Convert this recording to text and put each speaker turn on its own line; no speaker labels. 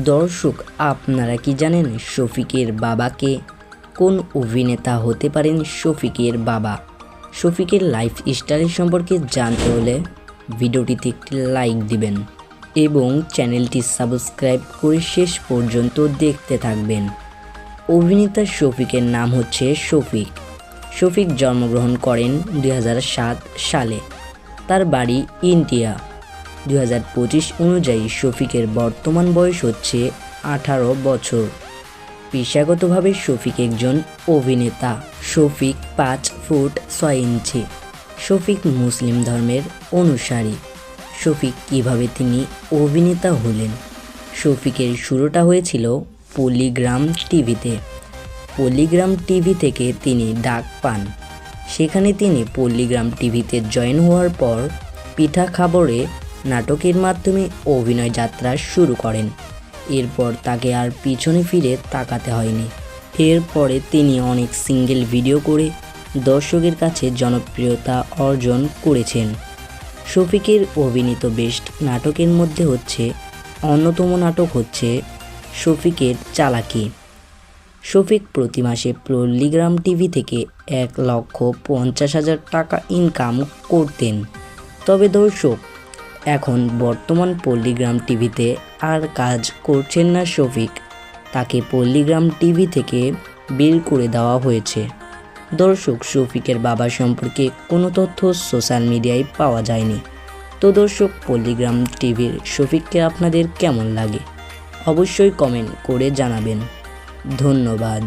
দর্শক, আপনারা কি জানেন শফিকের বাবাকে? কোন অভিনেতা হতে পারেন শফিকের বাবা? শফিকের লাইফস্টাইল সম্পর্কে জানতে হলে ভিডিওটিতে একটি লাইক দিবেন এবং চ্যানেলটি সাবস্ক্রাইব করে শেষ পর্যন্ত দেখতে থাকবেন। অভিনেতা শফিকের নাম হচ্ছে শফিক। শফিক জন্মগ্রহণ করেন 2007 সালে। তার বাড়ি ইন্ডিয়া। 2025 অনুযায়ী শফিকের বর্তমান বয়স হচ্ছে 18 বছর। পেশাগতভাবে শফিক একজন অভিনেতা। শফিক 5 ফুট 6 ইঞ্চি। শফিক মুসলিম ধর্মের অনুসারী। শফিক কিভাবে তিনি অভিনেতা হলেন? শফিকের শুরুটা হয়েছিল পল্লিগ্রাম টিভিতে। পল্লিগ্রাম টিভি থেকে তিনি ডাক পান। সেখানে তিনি পল্লিগ্রাম টিভিতে জয়েন হওয়ার পর পিঠা খাবরে নাটকের মাধ্যমে অভিনয় যাত্রা শুরু করেন। এরপর তাকে আর পিছনে ফিরে তাকাতে হয়নি। এরপরে তিনি অনেক সিঙ্গেল ভিডিও করে দর্শকের কাছে জনপ্রিয়তা অর্জন করেছেন। শফিকের অভিনীত বেস্ট নাটকের মধ্যে অন্যতম নাটক হচ্ছে শফিকের চালাকি। শফিক প্রতি মাসে পল্লিগ্রাম টিভি থেকে 1,50,000 টাকা ইনকাম করতেন। তবে দর্শক, এখন বর্তমান পল্লিগ্রাম টিভিতে আর কাজ করছেন না শফিক। তাকে পল্লিগ্রাম টিভি থেকে বের করে দেওয়া হয়েছে। দর্শক, শফিকের বাবা সম্পর্কে কোনো তথ্য সোশ্যাল মিডিয়ায় পাওয়া যায়নি। তো দর্শক, পল্লিগ্রাম টিভির শফিককে আপনাদের কেমন লাগে অবশ্যই কমেন্ট করে জানাবেন। ধন্যবাদ।